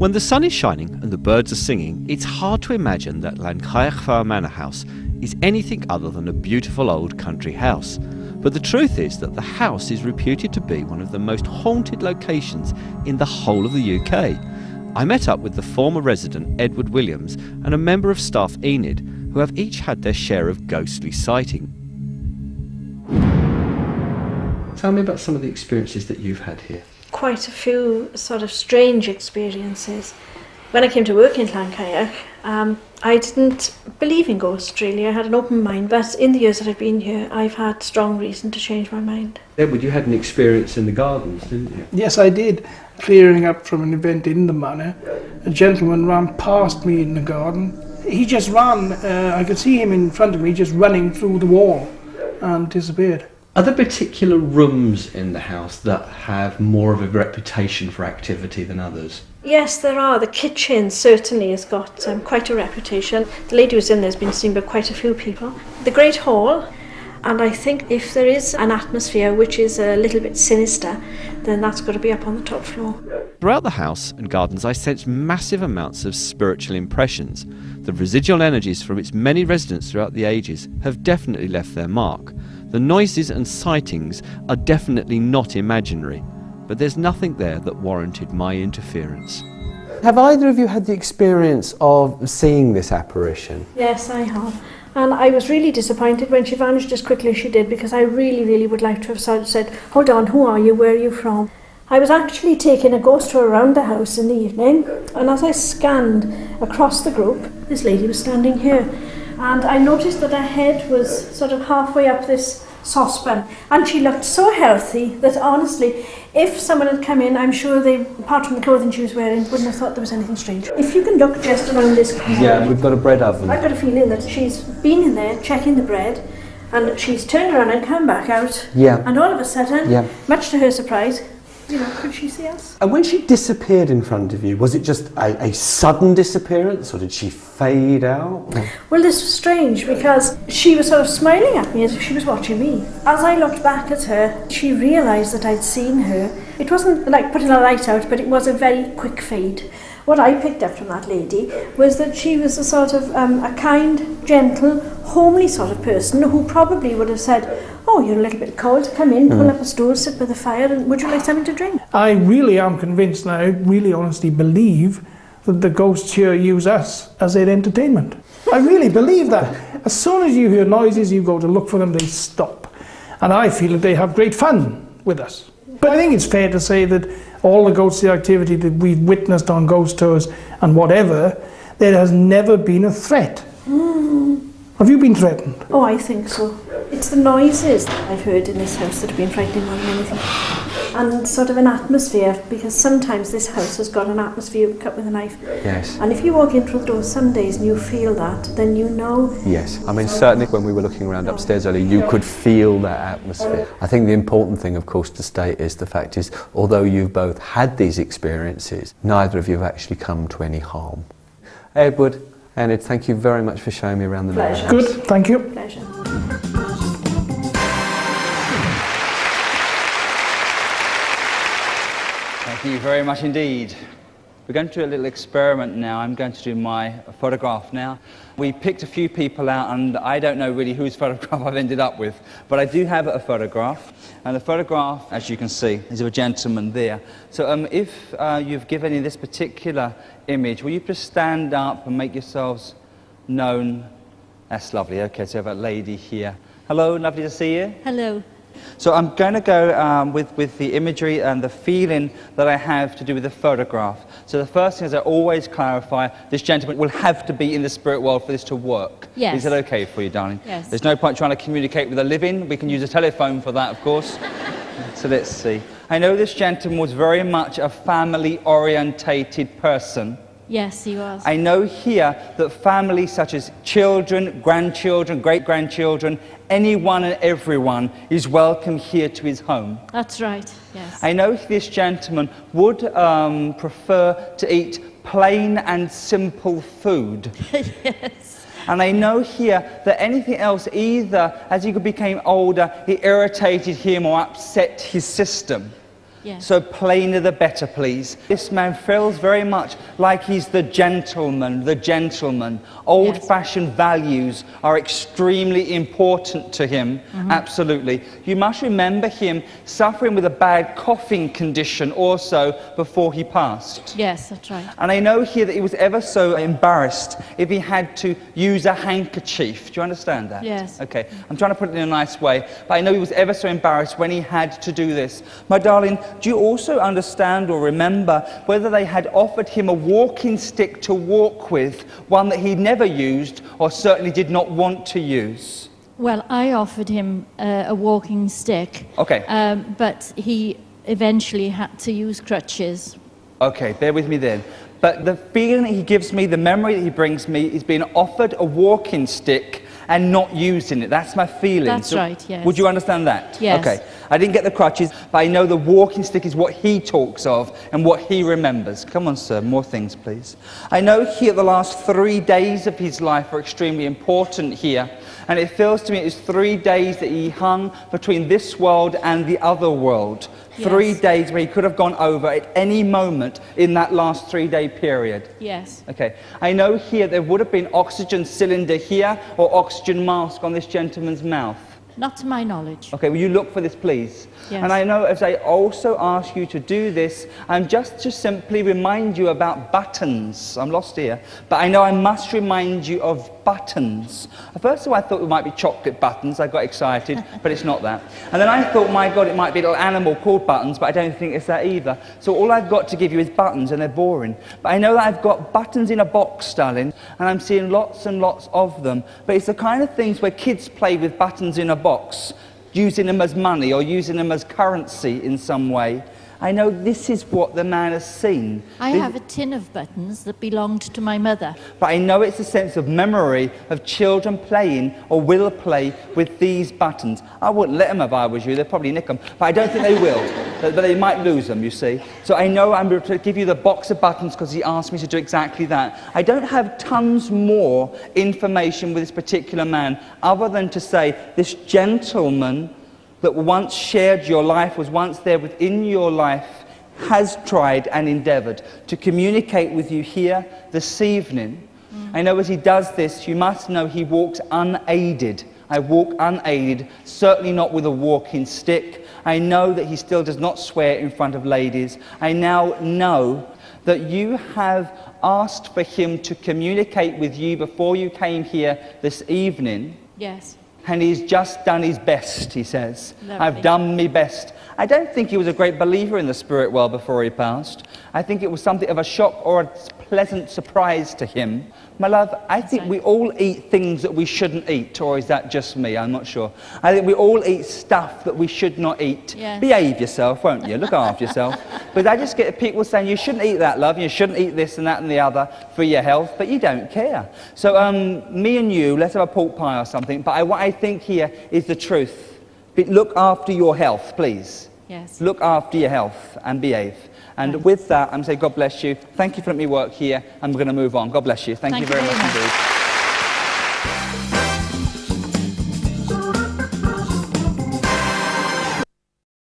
When the sun is shining and the birds are singing, it's hard to imagine that Llancaiachfawr Manor House is anything other than a beautiful old country house. But the truth is that the house is reputed to be one of the most haunted locations in the whole of the UK. I met up with the former resident Edward Williams and a member of staff Enid, who have each had their share of ghostly sighting. Tell me about some of the experiences that you've had here. Quite a few sort of strange experiences. When I came to work in Llancaiach, I didn't believe in ghosts really. I had an open mind, but in the years that I've been here, I've had strong reason to change my mind. Edward, you had an experience in the gardens, didn't you? Yes, I did. Clearing up from an event in the manor, a gentleman ran past me in the garden. He just ran, I could see him in front of me just running through the wall and disappeared. Are there particular rooms in the house that have more of a reputation for activity than others? Yes, there are. The kitchen certainly has got quite a reputation. The lady who's in there has been seen by quite a few people. The Great Hall, and I think if there is an atmosphere which is a little bit sinister, then that's got to be up on the top floor. Throughout the house and gardens, I sensed massive amounts of spiritual impressions. The residual energies from its many residents throughout the ages have definitely left their mark. The noises and sightings are definitely not imaginary, but there's nothing there that warranted my interference. Have either of you had the experience of seeing this apparition? Yes, I have. And I was really disappointed when she vanished as quickly as she did, because I really would like to have said, hold on, who are you, where are you from? I was actually taking a ghost tour around the house in the evening, and as I scanned across the group, this lady was standing here. And I noticed that her head was sort of halfway up this saucepan, and she looked so healthy that honestly, if someone had come in, I'm sure they, apart from the clothing she was wearing, wouldn't have thought there was anything strange. If you can look just around this corner. Yeah, we've got a bread oven. I've got a feeling that she's been in there checking the bread, and she's turned around and come back out. Yeah. And all of a sudden, yeah, much to her surprise, could she see us? And when she disappeared in front of you, was it just a sudden disappearance, or did she fade out? Well, this was strange because she was sort of smiling at me as if she was watching me. As I looked back at her, she realised that I'd seen her. It wasn't like putting a light out, but it was a very quick fade. What I picked up from that lady was that she was a sort of a kind, gentle, homely sort of person who probably would have said, oh, you're a little bit cold, come in, pull up a stool, sit by the fire, and would you like something to drink? I really am convinced, and I really honestly believe that the ghosts here use us as their entertainment. I really believe that. As soon as you hear noises, you go to look for them, they stop. And I feel that they have great fun with us. But I think it's fair to say that all the ghostly activity that we've witnessed on ghost tours and whatever, there has never been a threat. Have you been threatened? Oh, I think so. It's the noises that I've heard in this house that have been frightening more than anything. And sort of an atmosphere, because sometimes this house has got an atmosphere you cut with a knife. Yes. And if you walk in through the door some days and you feel that, then you know. Yes. I mean, certainly when we were looking around upstairs earlier, you could feel that atmosphere. I think the important thing, of course, to state is the fact is, although you've both had these experiences, neither of you have actually come to any harm. Edward, Enid, thank you very much for showing me around the manor house. Good, thank you. Pleasure. Thank you very much indeed. We're going to do a little experiment now. I'm going to do my photograph now. We picked a few people out, and I don't know really whose photograph I've ended up with, but I do have a photograph. And the photograph, as you can see, is of a gentleman there. So if you've given this particular image, will you just stand up and make yourselves known? That's lovely. Okay, so we have a lady here. Hello, lovely to see you. Hello. So I'm going to go with the imagery and the feeling that I have to do with the photograph. So the first thing is I always clarify, this gentleman will have to be in the spirit world for this to work. Yes. Is that okay for you, darling? Yes. There's no point trying to communicate with a living. We can use a telephone for that, of course. So let's see. I know this gentleman was very much a family-orientated person. Yes, he was. I know here that families such as children, grandchildren, great-grandchildren, anyone and everyone is welcome here to his home. That's right, yes. I know this gentleman would prefer to eat plain and simple food. Yes. And I know here that anything else, either as he became older, it irritated him or upset his system. Yes. So plainer the better, please. This man feels very much like he's the gentleman, the gentleman. Old-fashioned values are extremely important to him, absolutely. You must remember him suffering with a bad coughing condition also before he passed. Yes, that's right. And I know here that he was ever so embarrassed if he had to use a handkerchief. Do you understand that? Yes. Okay, I'm trying to put it in a nice way, but I know he was ever so embarrassed when he had to do this. My darling, do you also understand or remember whether they had offered him a walking stick to walk with, one that he never used or certainly did not want to use? Well, I offered him a walking stick. Okay. But he eventually had to use crutches. Okay, bear with me then. But the feeling that he gives me, the memory that he brings me, is being offered a walking stick and not using it. That's my feeling. That's right, yes. Would you understand that? Yes. Okay. I didn't get the crutches, but I know the walking stick is what he talks of and what he remembers. Come on, sir, more things, please. I know here the last 3 days of his life are extremely important here. And it feels to me it's 3 days that he hung between this world and the other world. Yes. 3 days where he could have gone over at any moment in that last 3-day period. Yes. Okay. I know here there would have been oxygen cylinder here or oxygen mask on this gentleman's mouth. Not to my knowledge. Okay, will you look for this, please? Yes. And I know as I also ask you to do this, I'm just to simply remind you about buttons. I'm lost here. But I know I must remind you of buttons. First of all, I thought it might be chocolate buttons. I got excited, but it's not that. And then I thought, my God, it might be a little animal called buttons, but I don't think it's that either. So all I've got to give you is buttons, and they're boring. But I know that I've got buttons in a box, darling, and I'm seeing lots and lots of them. But it's the kind of things where kids play with buttons in a box, using them as money or using them as currency in some way. I know this is what the man has seen. I have a tin of buttons that belonged to my mother. But I know it's a sense of memory of children playing or will play with these buttons. I wouldn't let them if I was you. They'd probably nick them. But I don't think they will. But they might lose them, you see. So I know I'm going to give you the box of buttons because he asked me to do exactly that. I don't have tons more information with this particular man other than to say this gentleman that once shared your life, was once there within your life, has tried and endeavoured to communicate with you here this evening. I know as he does this, you must know he walks unaided. I walk unaided, certainly not with a walking stick. I know that he still does not swear in front of ladies. I now know that you have asked for him to communicate with you before you came here this evening. Yes. And he's just done his best, he says. Lovely. I've done me best. I don't think he was a great believer in the spirit world before he passed. I think it was something of a shock or a pleasant surprise to him. My love, I think we all eat things that we shouldn't eat, or is that just me? I'm not sure. I think we all eat stuff that we should not eat. Yes. Behave yourself, won't you? Look after yourself. But I just get people saying, you shouldn't eat that, love, you shouldn't eat this and that and the other for your health, but you don't care. So me and you, let's have a pork pie or something, but what I think here is the truth. Look after your health, please. Yes. Look after your health and behave. And with that, I'm saying God bless you. Thank you for letting me work here, and we're going to move on. God bless you. Thank you very much indeed.